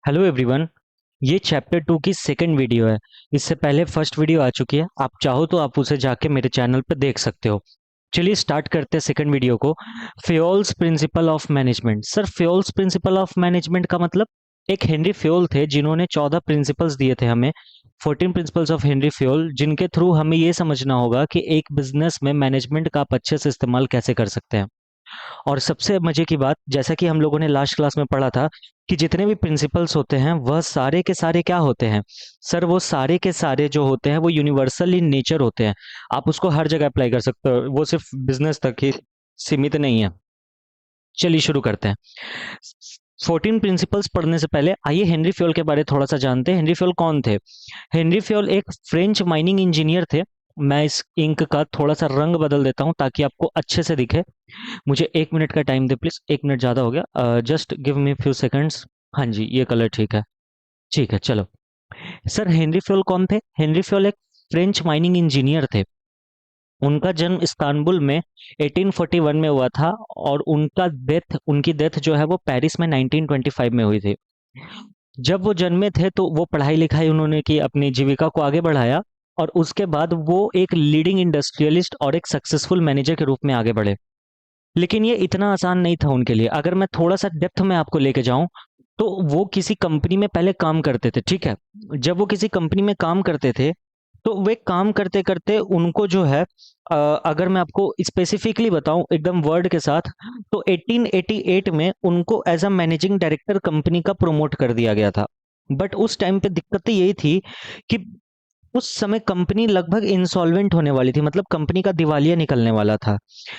Hello everyone. ये chapter 2 की second video है। इससे पहले फर्स्ट वीडियो आ चुकी है, आप चाहो तो आप उसे जाके मेरे चैनल पर देख सकते हो। चलिए स्टार्ट करते हैं सेकंड वीडियो को। Fayol's principle of management. Sir, Fayol's principle of management का मतलब, एक हेनरी फ्योल थे जिन्होंने 14 प्रिंसिपल्स दिए थे हमें। 14 प्रिंसिपल्स ऑफ हेनरी फ्योल, जिनके थ्रू हमें ये समझना होगा कि एक बिजनेस में मैनेजमेंट का आप अच्छे से इस्तेमाल कैसे कर सकते हैं। और सबसे मजे की बात, जैसा कि हम लोगों ने लास्ट क्लास में पढ़ा था, कि जितने भी प्रिंसिपल्स होते हैं वह सारे के सारे क्या होते हैं। सर, वो सारे के सारे जो होते हैं वो यूनिवर्सल इन नेचर होते हैं। आप उसको हर जगह अप्लाई कर सकते हो, वो सिर्फ बिजनेस तक ही सीमित नहीं है। चलिए शुरू करते हैं। 14 प्रिंसिपल्स पढ़ने से पहले आइए हेनरी फ्योल के बारे में थोड़ा सा जानते हैं। हेनरी फ्योल कौन थे? हेनरी फ्योल एक फ्रेंच माइनिंग इंजीनियर थे। मैं इस इंक का थोड़ा सा रंग बदल देता हूँ ताकि आपको अच्छे से दिखे। मुझे 1 मिनट का टाइम दे प्लीज, 1 मिनट ज्यादा हो गया, just give me few seconds. हाँ जी, ये कलर ठीक है। ठीक है, चलो। सर, हेनरी फ्योल कौन थे? हेनरी फ्योल एक फ्रेंच माइनिंग इंजीनियर थे। उनका जन्म इस्तांबुल में 1841 में हुआ था, और उनकी डेथ जो है वो पेरिस में 1925 में हुई थी। जब वो जन्मे थे तो वो पढ़ाई लिखाई उन्होंने की, अपनी जीविका को आगे बढ़ाया, और उसके बाद वो एक लीडिंग इंडस्ट्रियलिस्ट और एक सक्सेसफुल मैनेजर के रूप में आगे बढ़े। लेकिन ये इतना आसान नहीं था उनके लिए। अगर मैं थोड़ा सा डेप्थ में आपको लेके जाऊं, तो वो किसी कंपनी में पहले काम करते थे, ठीक है। जब वो किसी कंपनी में काम करते थे, तो वे काम करते करते उनको जो है, अगर मैं आपको स्पेसिफिकली बताऊं एकदम वर्ड के साथ, तो 1888 में उनको as a managing director company का प्रमोट कर दिया गया था। बट उस टाइम पे दिक्कत तो यही थी कि उस समय कंपनी लगभग इंसॉल्वेंट होने वाली थी, मतलब कंपनी का दिवालिया निकलने वाला था।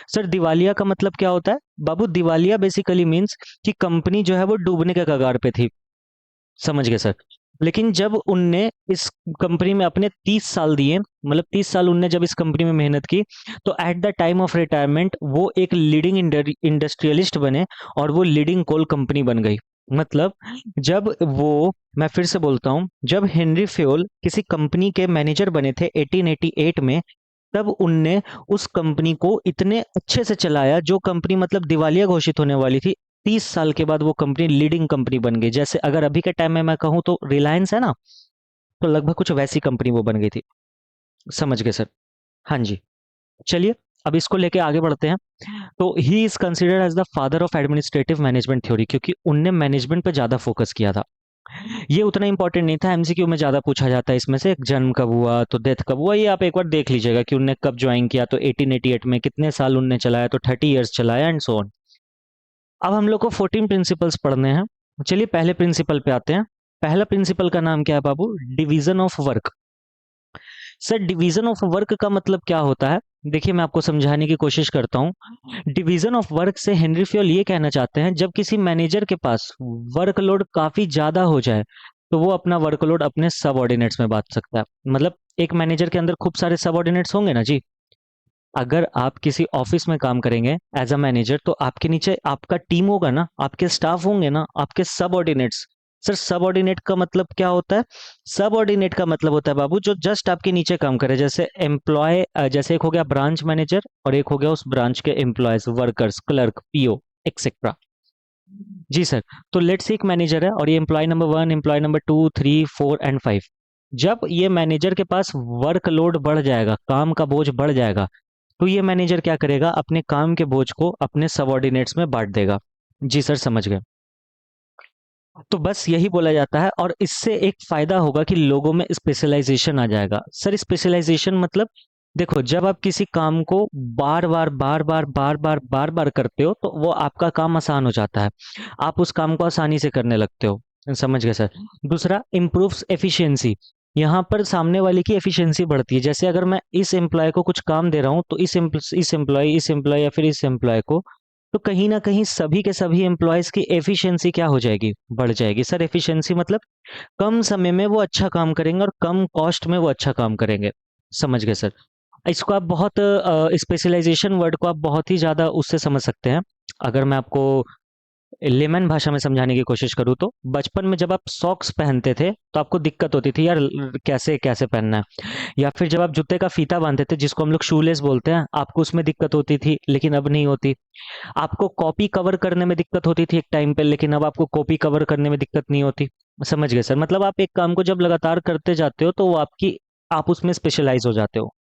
सर, दिवालिया का मतलब क्या होता है? बाबू, दिवालिया बेसिकली मींस कि कंपनी जो है वो डूबने के कगार पे थी। समझ गए सर? लेकिन जब उनने इस कंपनी में अपने 30 साल दिए, मतलब 30 साल उनने जब इस कंपनी में मेहनत की, तो at the time of retirement वो एक लीडिंग इंडस्ट्रियलिस्ट बने, और वो लीडिंग कोल कंपनी बन गई। मतलब, जब वो, मैं फिर से बोलता हूँ, जब हेनरी फ्योल किसी कंपनी के मैनेजर बने थे 1888 में, तब उनने उस कंपनी को इतने अच्छे से चलाया, जो कंपनी मतलब दिवालिया घोषित होने वाली थी, 30 साल के बाद वो कंपनी लीडिंग कंपनी बन गई। जैसे अगर अभी के टाइम में मैं कहूँ तो रिलायंस है ना, तो लगभग कुछ वैसी कंपनी वो बन गई थी। समझ गए सर? हाँ जी। चलिए, अब इसको लेके आगे बढ़ते हैं। तो he is considered as the father of administrative management theory, क्योंकि उनने मैनेजमेंट पे ज्यादा फोकस किया था। ये उतना इंपॉर्टेंट नहीं था, एमसीक्यू में ज्यादा पूछा जाता है इसमें से। जन्म कब हुआ, तो डेथ कब हुआ, ये आप एक बार देख लीजिएगा कि उनने कब ज्वाइन किया, तो 1888 में कितने साल उनने चलाया, तो 30 इयर्स चलाया, एंड सो ऑन। अब हम लोग को 14 प्रिंसिपल्स पढ़ने हैं। चलिए पहले प्रिंसिपल पे आते हैं। पहला प्रिंसिपल का नाम क्या है बाबू? Division of work. Sir, division of work का मतलब क्या होता है? देखिए, मैं आपको समझाने की कोशिश करता हूँ। डिवीजन ऑफ वर्क से हेनरी फ्योल ये कहना चाहते हैं, जब किसी मैनेजर के पास वर्कलोड काफी ज्यादा हो जाए, तो वो अपना वर्कलोड अपने सबऑर्डिनेट्स में बांट सकता है। मतलब, एक मैनेजर के अंदर खूब सारे सबऑर्डिनेट्स होंगे ना जी। अगर आप किसी ऑफिस में काम करेंगे एज अ मैनेजर, तो आपके नीचे आपका टीम होगा ना, आपके स्टाफ होंगे ना, आपके सबऑर्डिनेट्स। सर, सबऑर्डिनेट का मतलब क्या होता है? सबऑर्डिनेट का मतलब होता है बाबू, जो जस्ट आपके नीचे काम करे, जैसे एम्प्लॉय, जैसे एक हो गया ब्रांच मैनेजर, और एक हो गया उस ब्रांच के employees, workers, clerk, PO, etcetera. जी सर। तो लेट्स से एक मैनेजर है, और ये employee number 1, employee number 2, 3, 4 and 5। जब ये मैनेजर के पास वर्कलोड बढ़ जाएगा, काम का बोझ बढ़ जाएगा, तो ये मैनेजर क्या करेगा? अपने काम के बोझ को अपने सबऑर्डिनेट्स में बांट देगा। जी सर, समझ गए। तो बस यही बोला जाता है, और इससे एक फायदा होगा कि लोगों में स्पेशलाइजेशन आ जाएगा। सर, स्पेशलाइजेशन मतलब, देखो, जब आप किसी काम को बार बार बार बार बार बार बार बार करते हो, तो वो आपका काम आसान हो जाता है। आप उस काम को आसानी से करने लगते हो। समझ गए सर? दूसरा, इम्प्रूव्स एफिशिएंसी। यहाँ पर सामने वाले की एफिशिएंसी बढ़ती है। जैसे अगर मैं इस एम्प्लॉय को कुछ काम दे रहा हूँ, तो इस एम्प्लॉय या फिर इस एम्प्लॉय को, तो कहीं ना कहीं सभी के सभी एम्प्लॉयज की एफिशिएंसी क्या हो जाएगी? बढ़ जाएगी। सर, एफिशिएंसी मतलब कम समय में वो अच्छा काम करेंगे, और कम कॉस्ट में वो अच्छा काम करेंगे। समझ गए सर? इसको आप बहुत, स्पेशलाइजेशन वर्ड को आप बहुत ही ज्यादा उससे समझ सकते हैं। अगर मैं आपको लेमन भाषा में समझाने की कोशिश करूँ, तो बचपन में जब आप सॉक्स पहनते थे, तो आपको दिक्कत होती थी यार, कैसे कैसे पहनना है। या फिर जब आप जूते का फीता बांधते थे, जिसको हम लोग शूलेस बोलते हैं, आपको उसमें दिक्कत होती थी, लेकिन अब नहीं होती। आपको कॉपी कवर करने में दिक्कत होती थी एक टाइम पे, लेकिन अब आपको कॉपी कवर करने में दिक्कत नहीं होती। समझ गए सर, मतलब आप एक काम को जब लगातार करते जाते हो तो वो आप उसमें स्पेशलाइज हो जाते हो।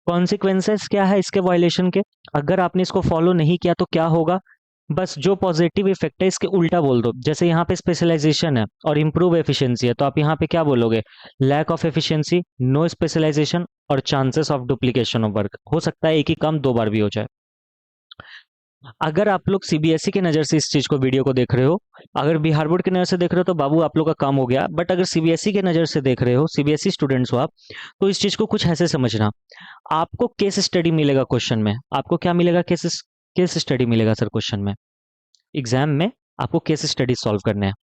कॉन्सिक्वेंसेस क्या है इसके वायलेशन के? अगर आपने इसको फॉलो नहीं किया तो क्या होगा? बस जो पॉजिटिव इफेक्ट है इसके उल्टा बोल दो। जैसे यहाँ पे स्पेशलाइजेशन है और इम्प्रूव एफिशिएंसी है, तो आप यहाँ पे क्या बोलोगे? Lack of efficiency, no specialisation और chances of duplication of work. हो सकता है एक ही काम दो बार भी हो जाए। अगर आप लोग सीबीएसई की नज़र से इस चीज़ को वीडियो को देख रहे हो, अगर बिहार बोर्ड की नज़र से देख रहे हो तो बाबू आप लोग का काम हो गया। बट अगर सीबीएसई की नज़र से देख रहे हो, सीबीएसई स्टूडेंट्स हो आप, तो इस चीज़ को कुछ ऐसे समझना। आपको केस स्टडी मिलेगा क्वेश्चन में। आपको क्या मिलेगा? केस केस स्टडी मिलेगा सर क्वेश्चन में। एग्जाम में आपको केस स्टडी सॉल्व करने हैं।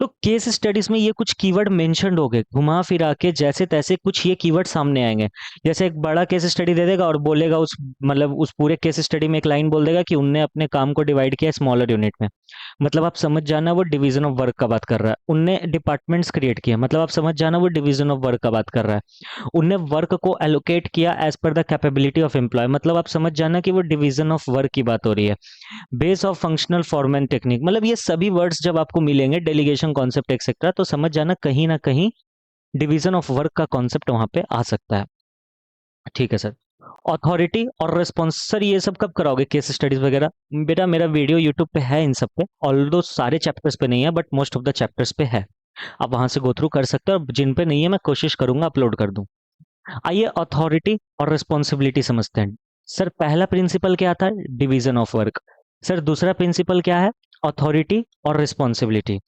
तो केस स्टडीज में ये कुछ कीवर्ड मेंशन्ड हो गए, घुमा फिरा के जैसे तैसे कुछ ये कीवर्ड सामने आएंगे। जैसे एक बड़ा केस स्टडी दे देगा और बोलेगा उस मतलब उस पूरे केस स्टडी में एक लाइन बोल देगा कि उनने अपने काम को डिवाइड किया स्मॉलर यूनिट में। मतलब आप समझ जाना वो डिवीजन ऑफ वर्क का बात कर रहा है। उनने डिपार्टमेंट्स क्रिएट किया, मतलब आप समझ जाना वो डिवीजन ऑफ वर्क का बात कर रहा है। उनने वर्क को एलोकेट किया as per the capability of employ, मतलब आप समझ जाना कि वो डिवीजन ऑफ वर्क की बात हो रही है। Base of functional form and technique, मतलब ये सभी वर्ड्स जब आपको मिलेंगे, डेलीगेशन कॉन्सेप्ट एक्सेट्रा, तो समझ जाना कहीं ना कहीं डिवीजन ऑफ वर्क का कॉन्सेप्ट वहां पे आ सकता है। ठीक है सर। अथॉरिटी और रिस्पॉन्स, सर ये सब कब कराओगे केस स्टडीज वगैरह? बेटा मेरा वीडियो यूट्यूब पे है इन सब पे, ऑल्दो सारे चैप्टर्स पे नहीं है but most of the chapters पे है। आप वहां से गो थ्रू कर सकते हो, और जिन पे नहीं है मैं कोशिश करूंगा अपलोड कर दूं। आइए अथॉरिटी और रिस्पॉन्सिबिलिटी समझते हैं। सर पहला प्रिंसिपल क्या था? Division of work. सर दूसरा प्रिंसिपल क्या है? अथॉरिटी और रिस्पॉन्सिबिलिटी।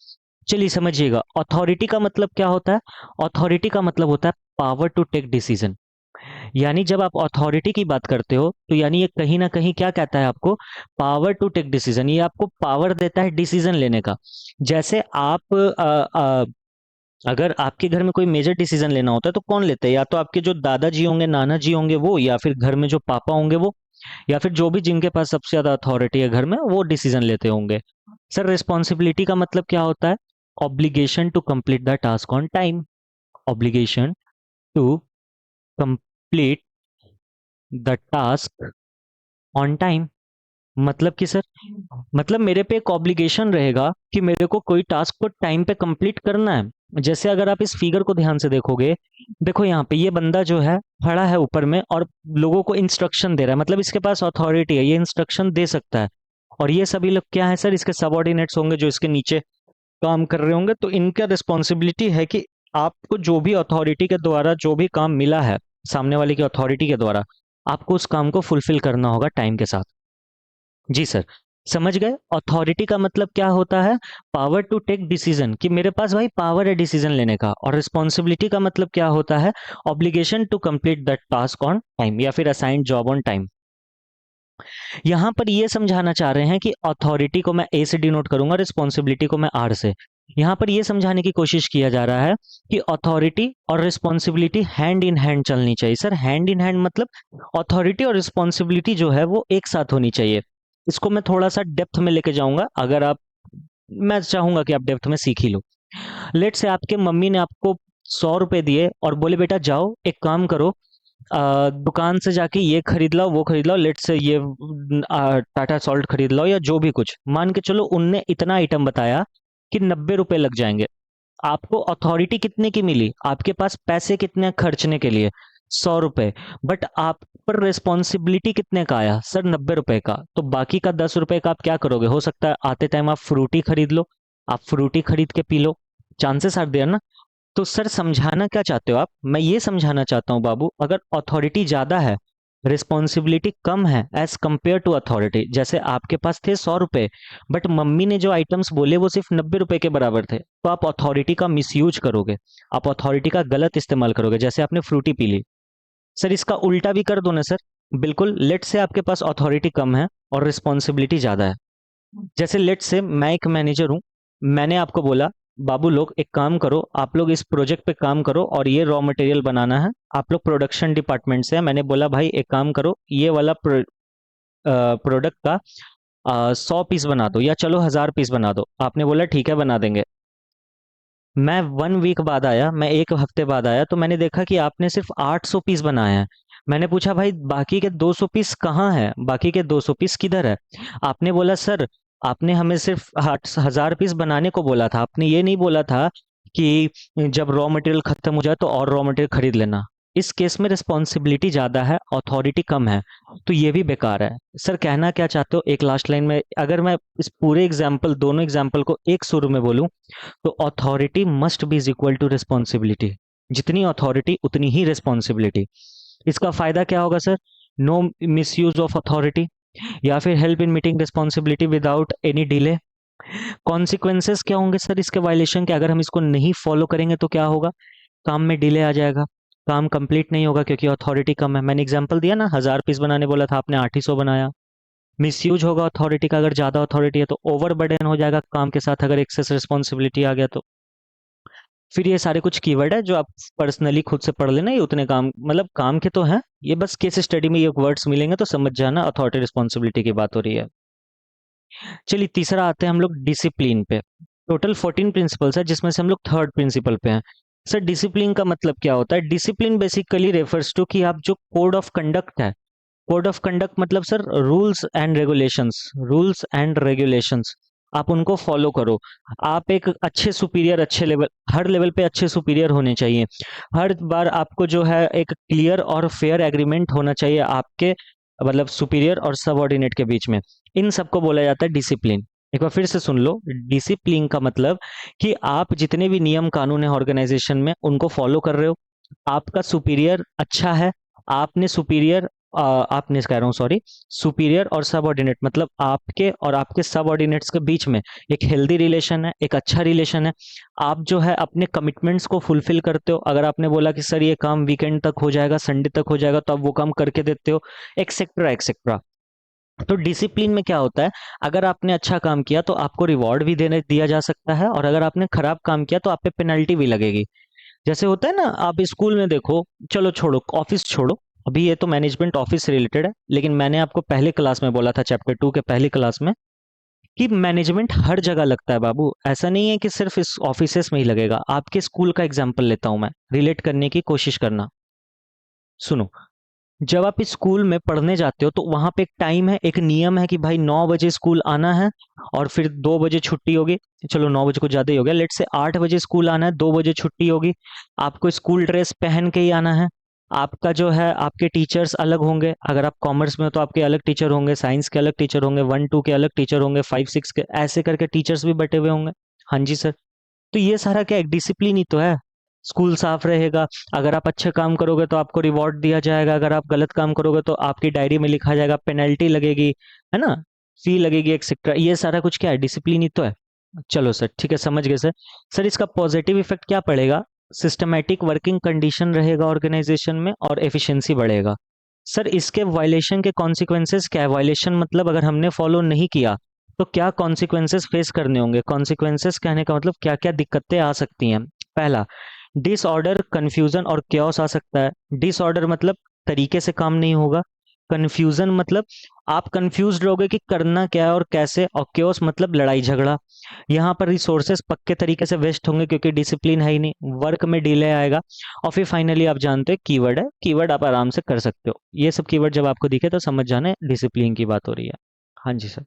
चलिए समझिएगा, अथॉरिटी का मतलब क्या होता है? अथॉरिटी का मतलब होता है पावर टू टेक डिसीजन। यानी जब आप अथॉरिटी की बात करते हो तो यानी ये कहीं ना कहीं क्या कहता है आपको? Power to take decision. ये आपको पावर देता है डिसीजन लेने का। जैसे आप अगर आपके घर में कोई मेजर डिसीजन लेना होता है तो कौन लेते हैं? या तो आपके जो दादाजी होंगे, नाना जी होंगे वो, या फिर घर में जो पापा होंगे वो, या फिर जो भी जिनके पास सबसे ज्यादा अथॉरिटी है घर में वो डिसीजन लेते होंगे। सर रिस्पॉन्सिबिलिटी का मतलब क्या होता है? Obligation to complete the task on time. Obligation to complete the task on time. मतलब कि सर, मतलब मेरे पे एक ऑब्लिगेशन रहेगा कि मेरे को कोई टास्क को टाइम पे कंप्लीट करना है। जैसे अगर आप इस फिगर को ध्यान से देखोगे, देखो यहाँ पे ये बंदा जो है खड़ा है ऊपर में और लोगों को इंस्ट्रक्शन दे रहा है, मतलब इसके पास अथॉरिटी है, ये इंस्ट्रक्शन दे सकता है। और ये सभी लोग क्या है सर? इसके सबऑर्डिनेट्स होंगे जो इसके नीचे काम कर रहे होंगे। तो इनका रिस्पॉन्सिबिलिटी है कि आपको जो भी अथॉरिटी के द्वारा जो भी काम मिला है, सामने वाले की अथॉरिटी के द्वारा, आपको उस काम को फुलफिल करना होगा टाइम के साथ। जी सर। समझ गए? अथॉरिटी का मतलब क्या होता है? पावर टू टेक डिसीजन, कि मेरे पास भाई पावर है डिसीजन लेने का। और रिस्पॉन्सिबिलिटी का मतलब क्या होता है? Obligation to complete that task on time, या फिर असाइंड जॉब ऑन टाइम। यहां पर ये समझाना चाह रहे हैं कि अथॉरिटी को मैं ए से डिनोट करूंगा, रिस्पॉन्सिबिलिटी को मैं आर से। यहां पर यह समझाने की कोशिश किया जा रहा है कि अथॉरिटी और रिस्पॉन्सिबिलिटी हैंड इन हैंड चलनी चाहिए। सर हैंड इन हैंड मतलब अथॉरिटी और रिस्पॉन्सिबिलिटी जो है वो एक साथ होनी चाहिए। इसको मैं थोड़ा सा डेप्थ में लेके जाऊंगा, अगर आप, मैं चाहूंगा कि आप डेप्थ में सीख ही लो। लेट से आपके मम्मी ने आपको 100 रुपए दिए और बोले बेटा जाओ एक काम करो, दुकान से जाके ये खरीद लाओ वो खरीद लाओ, लेट से ये टाटा सॉल्ट खरीद लाओ या जो भी कुछ, मान के चलो उनने इतना आइटम बताया कि 90 रुपए लग जाएंगे। आपको अथॉरिटी कितने की मिली? आपके पास पैसे कितने खर्चने के लिए? 100 रुपए। बट आप पर रिस्पॉन्सिबिलिटी कितने का आया? सर 90 रुपए का। तो बाकी का 10 रुपए का आप क्या करोगे? हो सकता है आते टाइम आप फ्रूटी खरीद लो, आप फ्रूटी खरीद के पी लो। चांसेस आर देयर ना। तो सर समझाना क्या चाहते हो आप? मैं ये समझाना चाहता हूँ बाबू, अगर अथॉरिटी ज्यादा है, रिस्पॉन्सिबिलिटी कम है एज कंपेयर टू अथॉरिटी, जैसे आपके पास थे 100 रुपए बट मम्मी ने जो आइटम्स बोले वो सिर्फ 90 रुपए के बराबर थे, तो आप अथॉरिटी का मिसयूज करोगे, आप अथॉरिटी का गलत इस्तेमाल करोगे। जैसे आपने फ्रूटी पी ली। सर इसका उल्टा भी कर दो ना सर। बिल्कुल, लेट से आपके पास अथॉरिटी कम है और रिस्पॉन्सिबिलिटी ज्यादा है। जैसे लेट से मैं एक मैनेजर हूं, मैंने आपको बोला बाबू लोग एक काम करो, आप लोग इस प्रोजेक्ट पे काम करो और ये रॉ मटेरियल बनाना है। आप लोग प्रोडक्शन डिपार्टमेंट से हैं, मैंने बोला भाई एक काम करो, ये वाला प्रोडक्ट का 100 पीस बना दो, या चलो 1000 पीस बना दो। आपने बोला ठीक है बना देंगे। मैं 1 वीक बाद आया, मैं एक हफ्ते बाद आया, तो मैंने देखा कि आपने सिर्फ 800 पीस बनाए हैं। मैंने पूछा भाई बाकी के 200 पीस कहाँ हैं, बाकी के 200 पीस किधर है? आपने बोला सर आपने हमें सिर्फ 1000 पीस बनाने को बोला था, आपने ये नहीं बोला था कि जब रॉ मटेरियल खत्म हो जाए तो और रॉ मटेरियल खरीद लेना। इस केस में रिस्पॉन्सिबिलिटी ज्यादा है, अथॉरिटी कम है, तो ये भी बेकार है। सर कहना क्या चाहते हो एक लास्ट लाइन में, अगर मैं इस पूरे एग्जाम्पल, दोनों एग्जाम्पल को एक सुर में बोलूं तो authority must be is equal to responsibility. जितनी अथॉरिटी उतनी ही रिस्पॉन्सिबिलिटी। इसका फायदा क्या होगा sir? No misuse of authority, या फिर help in meeting responsibility without any delay. Consequences क्या होंगे सर इसके वायलेशन के? अगर हम इसको नहीं फॉलो करेंगे तो क्या होगा? काम में डिले आ जाएगा, काम कंप्लीट नहीं होगा क्योंकि अथॉरिटी कम है। मैंने एग्जांपल दिया ना, 1000 पीस बनाने बोला था, आपने 800 बनाया। मिसयूज होगा अथॉरिटी का, अगर ज्यादा अथॉरिटी है तो ओवर बर्डन हो जाएगा काम के साथ, अगर एक्सेस रिस्पॉन्सिबिलिटी आ गया तो। फिर ये सारे कुछ कीवर्ड है जो आप पर्सनली खुद से पढ़ लेना, ये उतने काम मतलब काम के तो हैं, ये बस केस स्टडी में ये वर्ड्स मिलेंगे तो समझ जाना अथॉरिटी रिस्पॉन्सिबिलिटी की बात हो रही है। चलिए तीसरा आते हैं हम लोग डिसिप्लिन पे। टोटल 14 प्रिंसिपल्स है जिसमें से हम लोग थर्ड प्रिंसिपल पे हैं। सर डिसिप्लिन का मतलब क्या होता है? डिसिप्लिन बेसिकली रेफर्स टू कि आप जो कोड ऑफ कंडक्ट है, कोड ऑफ कंडक्ट मतलब sir rules and regulations, rules and regulations आप उनको फॉलो करो। आप एक अच्छे सुपीरियर, अच्छे लेवल, हर लेवल पे अच्छे सुपीरियर होने चाहिए। हर बार आपको जो है एक क्लियर और फेयर एग्रीमेंट होना चाहिए आपके मतलब सुपीरियर और सबऑर्डिनेट के बीच में। इन सबको बोला जाता है डिसिप्लिन। एक बार फिर से सुन लो, डिसिप्लिन का मतलब कि आप जितने भी नियम कानून है ऑर्गेनाइजेशन में उनको फॉलो कर रहे हो। आपका सुपीरियर अच्छा है, आपने सुपीरियर आपने कह रहा हूँ सॉरी, सुपीरियर और सबऑर्डिनेट मतलब आपके और आपके सबऑर्डिनेट्स के बीच में एक हेल्दी रिलेशन है, एक अच्छा रिलेशन है। आप जो है अपने कमिटमेंट्स को फुलफिल करते हो। अगर आपने बोला कि सर ये काम वीकेंड तक हो जाएगा, संडे तक हो जाएगा, तो आप वो काम करके देते हो, एक्सेट्रा एक्सेट्रा। तो डिसिप्लिन में क्या होता है? अगर आपने अच्छा काम किया तो आपको रिवॉर्ड भी देने दिया जा सकता है, और अगर आपने खराब काम किया तो आप पे पेनल्टी भी लगेगी। जैसे होता है ना, आप स्कूल में देखो, चलो छोड़ो ऑफिस छोड़ो, अभी ये तो मैनेजमेंट ऑफिस से रिलेटेड है, लेकिन मैंने आपको पहले क्लास में बोला था चैप्टर 2 के पहली क्लास में कि मैनेजमेंट हर जगह लगता है बाबू। ऐसा नहीं है कि सिर्फ इस ऑफिसेस में ही लगेगा। आपके स्कूल का एग्जाम्पल लेता हूं मैं, रिलेट करने की कोशिश करना। सुनो, जब आप इस स्कूल में पढ़ने जाते हो तो वहां पे एक टाइम है, एक नियम है कि भाई 9 बजे स्कूल आना है और फिर 2 बजे छुट्टी होगी। चलो 9 बजे को ज्यादा ही हो गया, लेट से 8 बजे स्कूल आना है, 2 बजे छुट्टी होगी। आपको स्कूल ड्रेस पहन के ही आना है। आपका जो है आपके टीचर्स अलग होंगे, अगर आप कॉमर्स में हो तो आपके अलग टीचर होंगे, साइंस के अलग टीचर होंगे, 1 2 के अलग टीचर होंगे, 5 6 के, ऐसे करके टीचर्स भी बटे हुए होंगे। हाँ जी सर। तो ये सारा क्या है? डिसिप्लिन ही तो है। स्कूल साफ रहेगा, अगर आप अच्छे काम करोगे तो आपको रिवॉर्ड दिया जाएगा, अगर आप गलत काम करोगे तो आपकी डायरी में लिखा जाएगा, पेनल्टी लगेगी, है ना, फी लगेगी एक्सेट्रा। ये सारा कुछ क्या है? डिसिप्लिन ही तो है। चलो सर ठीक है, समझ गए सर। सर इसका पॉजिटिव इफेक्ट क्या पड़ेगा? सिस्टमैटिक वर्किंग कंडीशन रहेगा ऑर्गेनाइजेशन में और एफिशिएंसी बढ़ेगा। सर इसके वायलेशन के कॉन्सिक्वेंसेस क्या है? वायलेशन मतलब अगर हमने फॉलो नहीं किया तो क्या कॉन्सिक्वेंसेस फेस करने होंगे? कॉन्सिक्वेंसेस कहने का मतलब क्या क्या दिक्कतें आ सकती हैं? पहला, डिसऑर्डर, कंफ्यूजन और क्योस आ सकता है। डिसऑर्डर मतलब तरीके से काम नहीं होगा। कंफ्यूजन मतलब आप कंफ्यूज रहोगे कि करना क्या है और कैसे। और क्योस मतलब लड़ाई झगड़ा। यहाँ पर रिसोर्सेस पक्के तरीके से वेस्ट होंगे क्योंकि डिसिप्लिन है ही नहीं, वर्क में डिले आएगा। और फिर फाइनली आप जानते हो कीवर्ड है, कीवर्ड आप आराम से कर सकते हो। ये सब कीवर्ड जब आपको दिखे तो समझ जाना डिसिप्लिन की बात हो रही है। हाँ जी सर।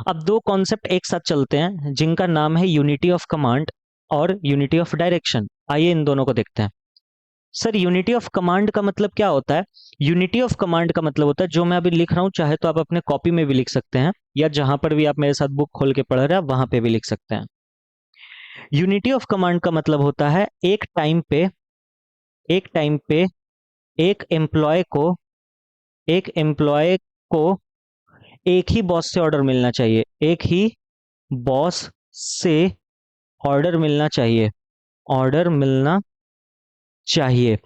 अब दो कॉन्सेप्ट एक साथ चलते हैं जिनका नाम है यूनिटी ऑफ कमांड और यूनिटी ऑफ डायरेक्शन। आइए इन दोनों को देखते हैं। सर यूनिटी ऑफ कमांड का मतलब क्या होता है? यूनिटी ऑफ कमांड का मतलब होता है, जो मैं अभी लिख रहा हूं चाहे तो आप अपने कॉपी में भी लिख सकते हैं, या जहां पर भी आप मेरे साथ बुक खोल के पढ़ रहे हैं वहां पे भी लिख सकते हैं। यूनिटी ऑफ कमांड का मतलब होता है एक टाइम पे एक एम्प्लॉय को एक एम्प्लॉय को एक ही बॉस से ऑर्डर मिलना चाहिए, एक ही बॉस से ऑर्डर मिलना चाहिए, ऑर्डर मिलना चाहिए।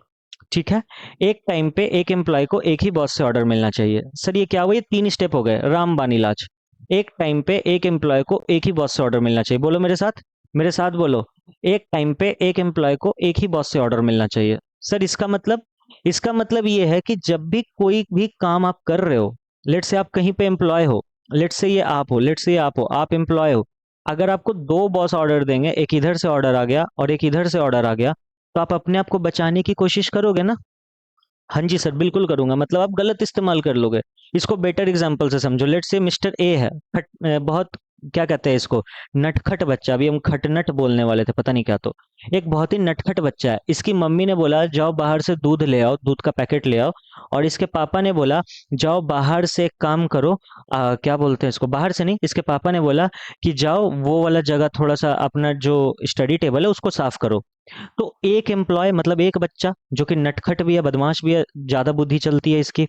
ठीक है, एक टाइम पे एक एम्प्लॉय को एक ही बॉस से ऑर्डर मिलना चाहिए। सर ये क्या हुआ? ये 3 स्टेप हो गए, रामबान इलाज। एक टाइम पे एक एम्प्लॉय को एक ही बॉस से ऑर्डर मिलना चाहिए। बोलो मेरे साथ, मेरे साथ बोलो। एक टाइम पे एक एम्प्लॉय को एक ही बॉस से ऑर्डर मिलना चाहिए। सर इसका मतलब ये है कि जब भी कोई भी काम आप कर रहे हो, लेट से आप कहीं पे एम्प्लॉय हो, लेट से ये आप हो, लेट से ये आप हो, आप एम्प्लॉय हो। अगर आपको दो बॉस ऑर्डर देंगे, एक इधर से ऑर्डर आ गया और एक इधर से ऑर्डर आ गया, तो आप अपने आप को बचाने की कोशिश करोगे ना? हाँ जी सर, बिल्कुल करूंगा। मतलब आप गलत इस्तेमाल कर लोगे। इसको बेटर एग्जांपल से समझो। लेट्स से मिस्टर ए है, बहुत क्या कहते हैं इसको, नटखट बच्चा, अभी हम खटनट बोलने वाले थे पता नहीं क्या, तो एक बहुत ही नटखट बच्चा है। इसकी मम्मी ने बोला जाओ बाहर से दूध ले आओ, दूध का पैकेट ले आओ, और इसके पापा ने बोला जाओ बाहर से एक काम करो, क्या बोलते हैं इसको, बाहर से नहीं, इसके पापा ने बोला कि जाओ वो वाला जगह थोड़ा सा अपना जो स्टडी टेबल है उसको साफ करो। तो एक एम्प्लॉय मतलब एक बच्चा जो कि नटखट भी है, बदमाश भी है, ज्यादा बुद्धि चलती है इसकी,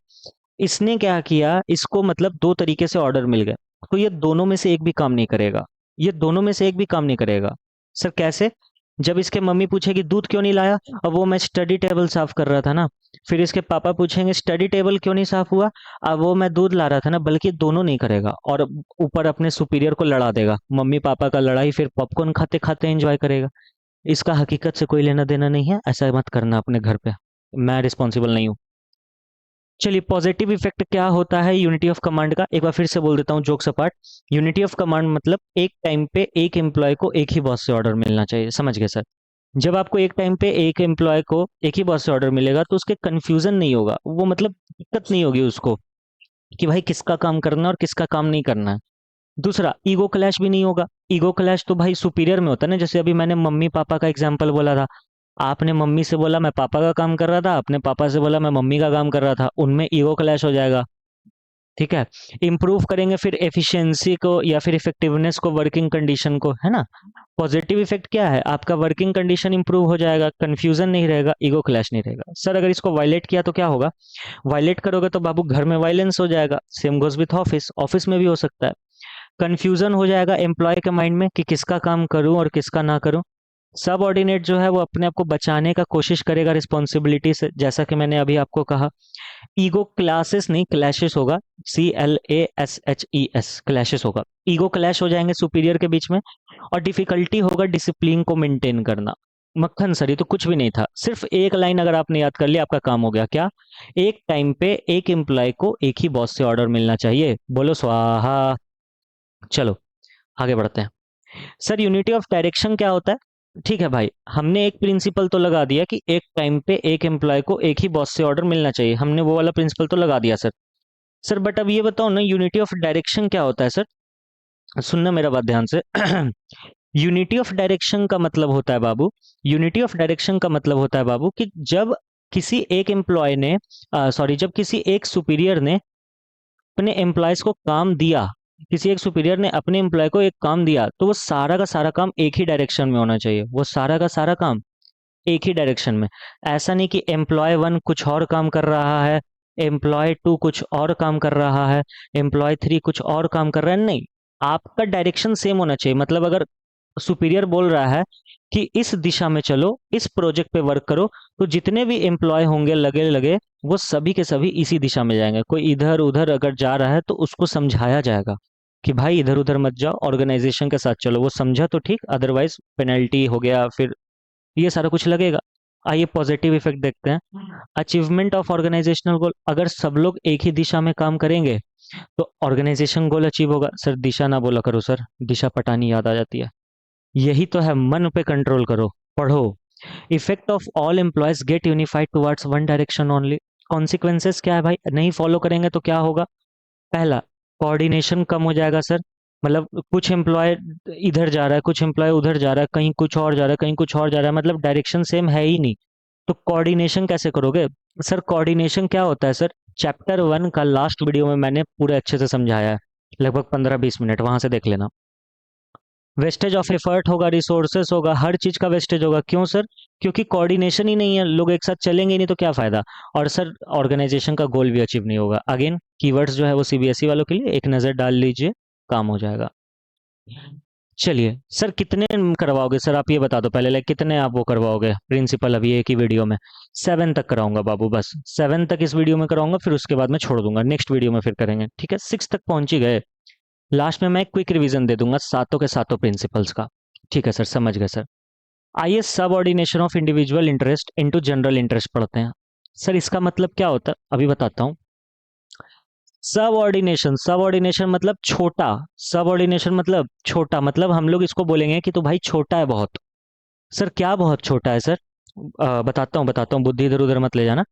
इसने क्या किया, इसको मतलब दो तरीके से ऑर्डर मिल गए, तो ये दोनों में से एक भी काम नहीं करेगा, ये दोनों में से एक भी काम नहीं करेगा। सर कैसे? जब इसके मम्मी पूछेगी दूध क्यों नहीं लाया, अब वो मैं स्टडी टेबल साफ कर रहा था ना। फिर इसके पापा पूछेंगे स्टडी टेबल क्यों नहीं साफ हुआ, अब वो मैं दूध ला रहा था ना। बल्कि दोनों नहीं करेगा, और ऊपर अपने सुपीरियर को लड़ा देगा, मम्मी पापा का लड़ाई फिर पॉपकॉर्न खाते खाते एंजॉय करेगा। इसका हकीकत से कोई लेना देना नहीं है, ऐसा मत करना अपने घर पे, मैं रिस्पॉन्सिबल नहीं हूँ। चलिए, पॉजिटिव इफेक्ट क्या होता है यूनिटी ऑफ कमांड का, एक बार फिर से बोल देता हूँ jokes apart. Unity of command मतलब एक टाइम पे एक एम्प्लॉय को एक ही बॉस से ऑर्डर मिलना चाहिए, समझ गए सर? जब आपको एक टाइम पे एक एम्प्लॉय को एक ही बॉस से ऑर्डर मिलेगा तो उसके कंफ्यूजन नहीं होगा, वो मतलब दिक्कत नहीं होगी उसको कि भाई किसका काम करना है और किसका काम नहीं करना है। दूसरा, ईगो क्लैश भी नहीं होगा। ईगो क्लैश तो भाई सुपीरियर में होता है ना, जैसे अभी मैंने मम्मी पापा का एग्जांपल बोला था, आपने मम्मी से बोला मैं पापा का काम कर रहा था, आपने पापा से बोला मैं मम्मी का काम कर रहा था, उनमें ईगो क्लैश हो जाएगा। ठीक है, इंप्रूव करेंगे फिर एफिशिएंसी को या फिर इफेक्टिवनेस को, वर्किंग कंडीशन को, है ना। पॉजिटिव इफेक्ट क्या है, आपका वर्किंग कंडीशन इंप्रूव हो जाएगा, कंफ्यूजन नहीं रहेगा, ईगो क्लैश नहीं रहेगा। सर अगर इसको वायलेट किया तो क्या होगा, वायलेट करोगे तो बाबू घर में वायलेंस हो जाएगा, same goes with office, office में भी हो सकता है। कंफ्यूजन हो जाएगा एम्प्लॉय के माइंड में कि किसका काम करूं और किसका ना करूं। सब ऑर्डिनेट जो है वो अपने आप को बचाने का कोशिश करेगा रिस्पॉन्सिबिलिटी से, जैसा कि मैंने अभी आपको कहा। ईगो क्लासेस नहीं, क्लैशेस होगा, CLASHES, क्लैशेस होगा। ईगो क्लैश हो जाएंगे सुपीरियर के बीच में, और डिफिकल्टी होगा डिसिप्लिन को मेंटेन करना। मक्खन सर ये तो कुछ भी नहीं था, सिर्फ एक लाइन अगर आपने याद कर लिया आपका काम हो गया। क्या? एक टाइम पे एक एम्प्लॉय को एक ही बॉस से ऑर्डर मिलना चाहिए, बोलो स्वाहा। चलो आगे बढ़ते हैं। सर यूनिटी ऑफ डायरेक्शन क्या होता है? ठीक है भाई, हमने एक प्रिंसिपल तो लगा दिया कि एक टाइम पे एक एम्प्लॉय को एक ही बॉस से ऑर्डर मिलना चाहिए, हमने वो वाला प्रिंसिपल तो लगा दिया सर। सर बट अब ये बताओ ना, यूनिटी ऑफ डायरेक्शन क्या होता है सर? सुनना मेरा बात ध्यान से। यूनिटी ऑफ डायरेक्शन का मतलब होता है बाबू, यूनिटी ऑफ डायरेक्शन का मतलब होता है बाबू कि जब किसी एक एम्प्लॉय ने, सॉरी, जब किसी एक सुपीरियर ने अपने एम्प्लॉयज को काम दिया, किसी एक सुपीरियर ने अपने एम्प्लॉय को एक काम दिया, तो वो सारा का सारा काम एक ही डायरेक्शन में होना चाहिए, वो सारा का सारा काम एक ही डायरेक्शन में। ऐसा नहीं कि एम्प्लॉय वन कुछ और काम कर रहा है, एम्प्लॉय टू कुछ और काम कर रहा है, एम्प्लॉय थ्री कुछ और काम कर रहा है, नहीं। आपका डायरेक्शन सेम होना चाहिए। मतलब अगर सुपीरियर बोल रहा है कि इस दिशा में चलो, इस प्रोजेक्ट पे वर्क करो, तो जितने भी एम्प्लॉय होंगे लगे लगे, वो सभी के सभी इसी दिशा में जाएंगे। कोई इधर उधर अगर जा रहा है तो उसको समझाया जाएगा कि भाई इधर उधर मत जाओ, ऑर्गेनाइजेशन के साथ चलो। वो समझा तो ठीक, अदरवाइज पेनल्टी हो गया, फिर ये सारा कुछ लगेगा। आइए पॉजिटिव इफेक्ट देखते हैं। अचीवमेंट ऑफ ऑर्गेनाइजेशनल गोल, अगर सब लोग एक ही दिशा में काम करेंगे तो ऑर्गेनाइजेशन गोल अचीव होगा। सर दिशा ना बोला करो सर, दिशा पटानी याद आ जाती है। यही तो है, मन पे कंट्रोल करो, पढ़ो। Effect of all employees get unified towards one direction only. Consequences क्या है भाई, नहीं फॉलो करेंगे तो क्या होगा? पहला, कोऑर्डिनेशन कम हो जाएगा सर। मतलब कुछ एम्प्लॉय इधर जा रहा है, कुछ एम्प्लॉय उधर जा रहा है, कहीं कुछ और जा रहा है, कहीं कुछ और जा रहा है, मतलब डायरेक्शन सेम है ही नहीं। तो कोऑर्डिनेशन कैसे करोगे? सर कोऑर्डिनेशन क्या होता है सर, चैप्टर 1 का लास्ट वीडियो में मैंने पूरे अच्छे से समझाया है, लगभग 15-20 मिनट, वहां से देख लेना। वेस्टेज ऑफ एफर्ट होगा, रिसोर्सेस होगा, हर चीज का वेस्टेज होगा। क्यों सर? क्योंकि कोऑर्डिनेशन ही नहीं है, लोग एक साथ चलेंगे ही नहीं तो क्या फायदा। और सर ऑर्गेनाइजेशन का गोल भी अचीव नहीं होगा। अगेन कीवर्ड्स जो है वो सीबीएसई वालों के लिए, एक नजर डाल लीजिए, काम हो जाएगा। चलिए सर कितने करवाओगे सर, आप ये बता दो पहले, लाइक कितने आप वो करवाओगे प्रिंसिपल अभी एक ही वीडियो में? 7 तक कराऊंगा बाबू, बस 7 तक इस वीडियो में कराऊंगा, फिर उसके बाद मैं छोड़ दूंगा, नेक्स्ट वीडियो में फिर करेंगे, ठीक है? 6 तक पहुंच ही गए, लास्ट में मैं एक क्विक रिवीजन दे दूंगा सातों के सातों प्रिंसिपल्स का। ठीक है सर, समझ गए सर। आइए सब ordination of individual interest into general interest पढ़ते हैं। सर इसका मतलब क्या होता है अभी बताता हूँ। सब ऑर्डिनेशन, सब ऑर्डिनेशन मतलब छोटा, सब ऑर्डिनेशन मतलब छोटा, मतलब हम लोग इसको बोलेंगे कि तो भाई छोटा है बहुत। सर क्या बहुत छोटा है सर? बताता हूँ, बुद्धि इधर उधर मत ले जाना।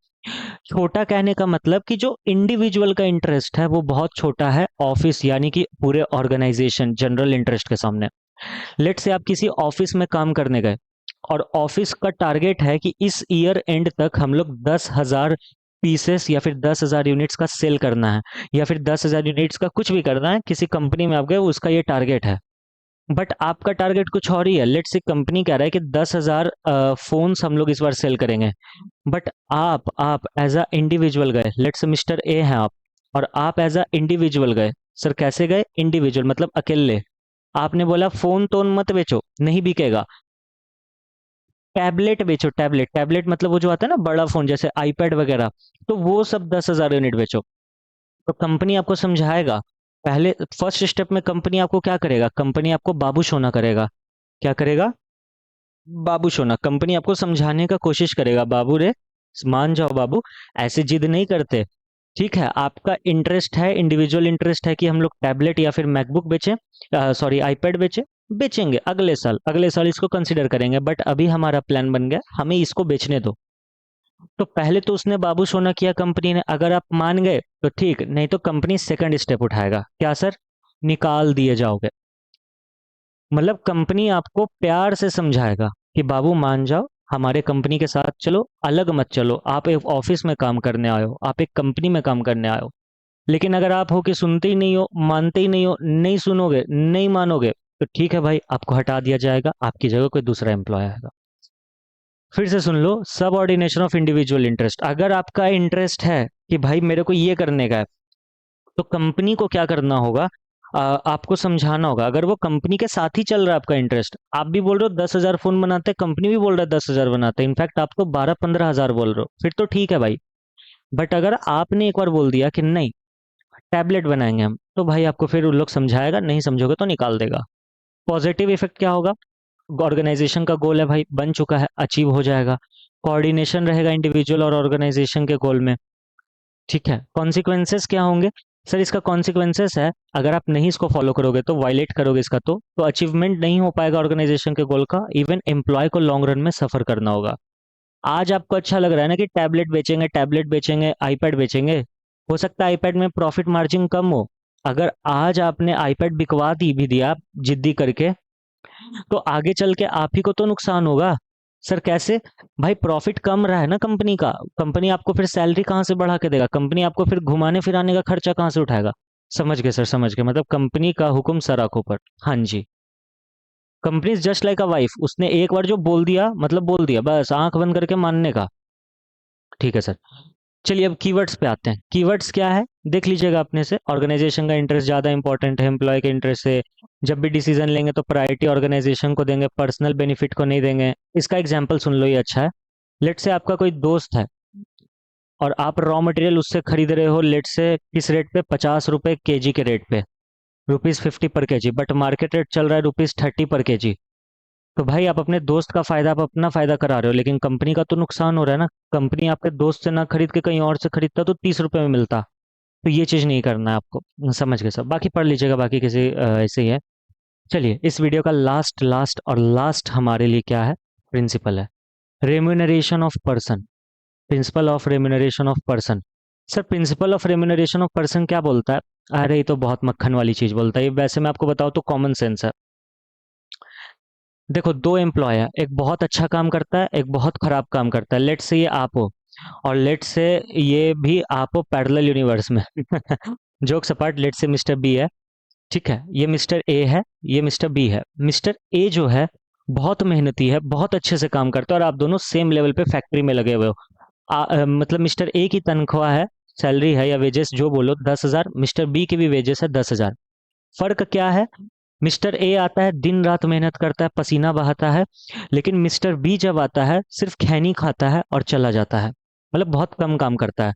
छोटा कहने का मतलब कि जो इंडिविजुअल का इंटरेस्ट है वो बहुत छोटा है ऑफिस यानी कि पूरे ऑर्गेनाइजेशन जनरल इंटरेस्ट के सामने। लेट से आप किसी ऑफिस में काम करने गए और ऑफिस का टारगेट है कि इस ईयर एंड तक हम लोग 10,000 पीसेस या फिर 10,000 यूनिट्स का सेल करना है, या फिर 10,000 यूनिट्स का कुछ भी करना है। किसी कंपनी में आप गए, उसका ये टारगेट है, बट आपका टारगेट कुछ और ही है। लेट से कंपनी कह रहा है कि 10,000 फोन्स हम लोग इस बार सेल करेंगे, बट आप एज अ इंडिविजुअल गए। लेट से मिस्टर ए हैं आप, और आप एज अ इंडिविजुअल गए। सर कैसे गए? इंडिविजुअल मतलब अकेले। आपने बोला फोन तोन मत बेचो, नहीं बिकेगा, टैबलेट बेचो। टैबलेट टैबलेट मतलब वो जो आता है ना बड़ा फोन, जैसे आईपैड वगैरह, तो वो सब 10,000 यूनिट बेचो। तो कंपनी आपको समझाएगा। पहले फर्स्ट स्टेप में कंपनी आपको क्या करेगा? कंपनी आपको बाबू सोना करेगा। क्या करेगा? बाबू सोना। कंपनी आपको समझाने का कोशिश करेगा, बाबू रे मान जाओ बाबू, ऐसे जिद नहीं करते। ठीक है, आपका इंटरेस्ट है, इंडिविजुअल इंटरेस्ट है कि हम लोग टैबलेट या फिर मैकबुक बेचें, सॉरी आईपैड बेचें। बेचेंगे अगले साल, अगले साल इसको कंसिडर करेंगे, बट अभी हमारा प्लान बन गया, हमें इसको बेचने दो। तो पहले तो उसने बाबू सोना किया कंपनी ने। अगर आप मान गए तो ठीक, नहीं तो कंपनी सेकंड स्टेप उठाएगा। क्या सर? निकाल दिए जाओगे। मतलब कंपनी आपको प्यार से समझाएगा कि बाबू मान जाओ, हमारे कंपनी के साथ चलो, अलग मत चलो। आप एक ऑफिस में काम करने आए हो, आप एक कंपनी में काम करने आए हो। लेकिन अगर आप हो कि सुनते ही नहीं हो, मानते ही नहीं हो, नहीं सुनोगे, नहीं मानोगे, तो ठीक है भाई, आपको हटा दिया जाएगा, आपकी जगह कोई दूसरा एम्प्लॉय आएगा। फिर से सुन लो, सब ऑर्डिनेशन ऑफ इंडिविजुअल इंटरेस्ट। अगर आपका इंटरेस्ट है कि भाई मेरे को ये करने का है, तो कंपनी को क्या करना होगा? आपको समझाना होगा। अगर वो कंपनी के साथ ही चल रहा है आपका इंटरेस्ट, आप भी बोल रहे हो 10,000 फोन बनाते हैं, कंपनी भी बोल रहा है 10,000 बनाते हैं, इनफैक्ट आप तो 12-15 हजार बोल रहे हो, फिर तो ठीक है भाई। बट अगर आपने एक बार बोल दिया कि नहीं, टैबलेट बनाएंगे हम, तो भाई आपको फिर उन लोग समझाएगा, नहीं समझोगे तो निकाल देगा। पॉजिटिव इफेक्ट क्या होगा? ऑर्गेनाइजेशन का गोल है भाई, बन चुका है, अचीव हो जाएगा। कोऑर्डिनेशन रहेगा इंडिविजुअल और ऑर्गेनाइजेशन के गोल में। ठीक है, कॉन्सिक्वेंसेस क्या होंगे? सर इसका कॉन्सिक्वेंसेस है, अगर आप नहीं इसको फॉलो करोगे तो वायलेट करोगे इसका, तो अचीवमेंट नहीं हो पाएगा ऑर्गेनाइजेशन के गोल का। इवन एम्प्लॉय को लॉन्ग रन में सफर करना होगा। आज आपको अच्छा लग रहा है ना कि टैबलेट बेचेंगे, टैबलेट बेचेंगे, आईपैड बेचेंगे, हो सकता है आईपैड में प्रॉफिट मार्जिन कम हो। अगर आज आपने आईपैड बिकवा दी भी दिया जिद्दी करके, तो आगे चल के आप ही को तो नुकसान होगा। सर कैसे? भाई प्रॉफिट कम रहा है ना कंपनी का, कंपनी आपको फिर सैलरी कहाँ से बढ़ा के देगा? कंपनी आपको फिर घुमाने फिराने का खर्चा कहाँ से उठाएगा? समझ गए सर, समझ गए। मतलब कंपनी का हुक्म सर आंखों पर। हाँ जी। Company is just like a wife, उसने एक बार जो बोल दिया मतलब बोल दिया, बस आंख बंद करके मानने का। ठीक है सर। चलिए अब कीवर्ड्स पे आते हैं। कीवर्ड्स क्या है देख लीजिएगा अपने से। ऑर्गेनाइजेशन का इंटरेस्ट ज़्यादा इंपॉर्टेंट है एम्प्लॉय के इंटरेस्ट से। जब भी डिसीजन लेंगे तो प्रायोरिटी ऑर्गेनाइजेशन को देंगे, पर्सनल बेनिफिट को नहीं देंगे। इसका एग्जाम्पल सुन लो, ये अच्छा है। लेट से आपका कोई दोस्त है और आप रॉ मटेरियल उससे खरीद रहे हो, लेट से किस रेट पे? 50 रुपए केजी के रेट पे, ₹50 पर केजी, बट मार्केट रेट चल रहा है ₹30 पर केजी। तो भाई आप अपने दोस्त का फायदा, आप अपना फायदा करा रहे हो, लेकिन कंपनी का तो नुकसान हो रहा है ना। कंपनी आपके दोस्त से ना खरीद के कहीं और से खरीदता तो 30 रुपए में मिलता। तो ये चीज़ नहीं करना है आपको। समझ गए सब, बाकी पढ़ लीजिएगा, बाकी किसी ऐसे ही है। चलिए इस वीडियो का लास्ट लास्ट और लास्ट हमारे लिए क्या है? प्रिंसिपल है, remuneration of person. Principle of remuneration of person. Sir principle of remuneration of person क्या बोलता है? अरे ये तो बहुत मक्खन वाली चीज़ बोलता है ये। वैसे मैं आपको बताऊँ तो कॉमन सेंस है। देखो दो एम्प्लॉय है, एक बहुत अच्छा काम करता है, एक बहुत खराब काम करता है। लेट्स से ये आप हो, और लेट्स से ये भी आप हो पैरेलल यूनिवर्स में। Jokes apart, let's say mister B है। ठीक है, ये मिस्टर ए है, ये मिस्टर बी है। मिस्टर ए जो है बहुत मेहनती है, बहुत अच्छे से काम करता है, और आप दोनों सेम लेवल पे फैक्ट्री में लगे हुए हो। मतलब मिस्टर ए की तनख्वाह है, सैलरी है या वेजेस जो बोलो, 10,000। मिस्टर बी की भी वेजेस है 10,000। फर्क क्या है? मिस्टर ए आता है, दिन रात मेहनत करता है, पसीना बहाता है, लेकिन मिस्टर बी जब आता है सिर्फ खैनी खाता है और चला जाता है, मतलब बहुत कम काम करता है।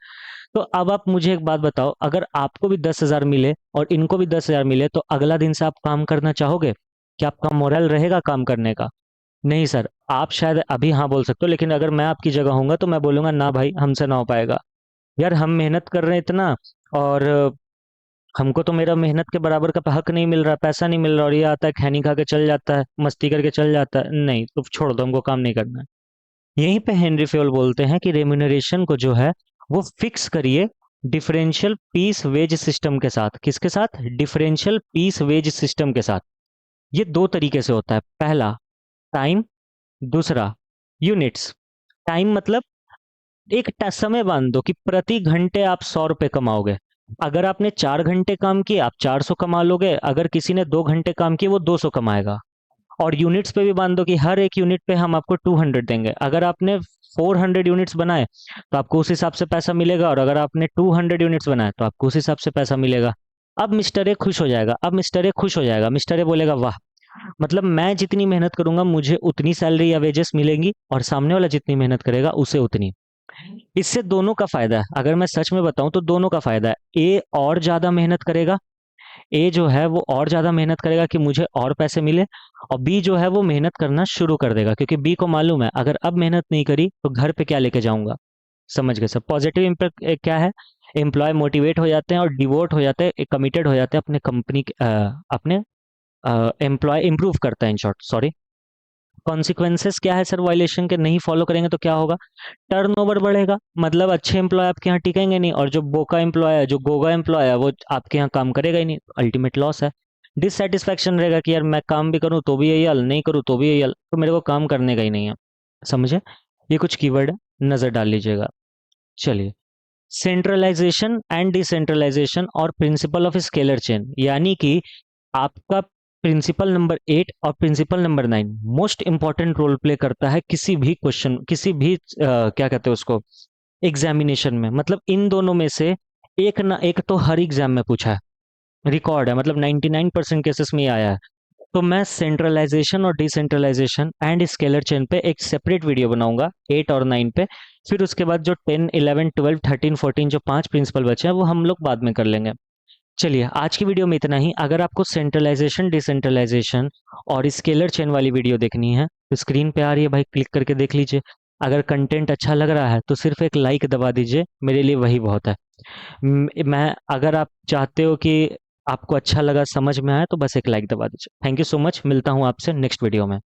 तो अब आप मुझे एक बात बताओ, अगर आपको भी 10,000 मिले और इनको भी 10,000 मिले, तो अगला दिन से आप काम करना चाहोगे? क्या आपका मोरल रहेगा काम करने का? नहीं सर। आप शायद अभी हाँ बोल सकते हो, लेकिन अगर मैं आपकी जगह होऊंगा तो मैं बोलूंगा ना भाई, हमसे ना हो पाएगा। यार हम मेहनत कर रहे हैं इतना, और हमको तो मेरा मेहनत के बराबर का हक नहीं मिल रहा, पैसा नहीं मिल रहा, और ये आता है खैनी खा के चल जाता है, मस्ती करके चल जाता है। नहीं तो छोड़ दो, हमको काम नहीं करना है। यहीं पे हेनरी फेयोल बोलते हैं कि रेम्यूनरेशन को जो है वो फिक्स करिए डिफरेंशियल पीस वेज सिस्टम के साथ। किसके साथ? डिफरेंशियल पीस वेज सिस्टम के साथ। ये दो तरीके से होता है। पहला टाइम, दूसरा यूनिट्स। टाइम मतलब एक समय बांध दो कि प्रति घंटे आप 100 रुपए कमाओगे। अगर आपने 4 घंटे काम किए आप 400 कमा लोगे, अगर किसी ने 2 घंटे काम किए वो 200 कमाएगा। और यूनिट्स पे भी बांध दो कि हर एक यूनिट पे हम आपको 200 देंगे। अगर आपने 400 यूनिट्स बनाए तो आपको उस हिसाब से पैसा मिलेगा, और अगर आपने 200 यूनिट्स बनाए तो आपको उस हिसाब से पैसा मिलेगा। अब मिस्टर ए खुश हो जाएगा, अब मिस्टर ए खुश हो जाएगा, मिस्टर ए बोलेगा वाह, मतलब मैं जितनी मेहनत करूंगा मुझे उतनी सैलरी या वेजेस मिलेंगी, और सामने वाला जितनी मेहनत करेगा उसे उतनी। इससे दोनों का फायदा है। अगर मैं सच में बताऊं तो दोनों का फायदा है। ए और ज्यादा मेहनत करेगा, ए जो है वो और ज्यादा मेहनत करेगा कि मुझे और पैसे मिले, और बी जो है वो मेहनत करना शुरू कर देगा क्योंकि बी को मालूम है अगर अब मेहनत नहीं करी तो घर पे क्या लेके जाऊंगा। समझ गए सब? पॉजिटिव इम्पैक्ट क्या है? एम्प्लॉय मोटिवेट हो जाते हैं और डिवोट हो जाते हैं, कमिटेड हो जाते हैं अपने कंपनी, अपने एम्प्लॉय इंप्रूव करता है इन शॉर्ट, सॉरी। कॉन्सिक्वेंसेस क्या है सर वायलेशन के? नहीं फॉलो करेंगे तो क्या होगा? टर्नओवर बढ़ेगा, मतलब अच्छे एम्प्लॉय आपके यहाँ टिकेंगे नहीं, और जो बोका एम्प्लॉय है, जो गोगा एम्प्लॉय है, वो आपके यहाँ काम करेगा ही नहीं। अल्टीमेट लॉस है। डिससेटिस्फैक्शन रहेगा कि यार मैं काम भी करूँ तो भी यही हाल, नहीं करूँ तो भी यही हाल, तो मेरे को काम करने का ही नहीं है। समझे? ये कुछ कीवर्ड है, नजर डाल लीजिएगा। चलिए, सेंट्रलाइजेशन एंड डिसेंट्रलाइजेशन और प्रिंसिपल ऑफ स्केलर चेन, यानी कि आपका प्रिंसिपल नंबर 8 और principle number 9 most important role play करता है किसी भी क्वेश्चन, किसी भी क्या कहते हैं उसको, एग्जामिनेशन में। मतलब इन दोनों में से एक ना एक तो हर एग्जाम में पूछा है, रिकॉर्ड है, मतलब 99% केसेस में ये आया है। तो मैं सेंट्रलाइजेशन और डिसेंट्रलाइजेशन एंड स्केलर चेन पे एक सेपरेट वीडियो बनाऊंगा 8 और 9 पे। फिर उसके बाद जो 10, 11, 12, 13, 14 जो 5 प्रिंसिपल बचे हैं वो हम लोग बाद में कर लेंगे। चलिए, आज की वीडियो में इतना ही। अगर आपको सेंट्रलाइजेशन, डिसेंट्रलाइजेशन और स्केलर चेन वाली वीडियो देखनी है तो स्क्रीन पे आ रही है भाई, क्लिक करके देख लीजिए। अगर कंटेंट अच्छा लग रहा है तो सिर्फ एक लाइक दबा दीजिए, मेरे लिए वही बहुत है। मैं, अगर आप चाहते हो कि आपको अच्छा लगा, समझ में आया, तो बस एक लाइक दबा दीजिए। थैंक यू सो मच, मिलता हूँ आपसे नेक्स्ट वीडियो में।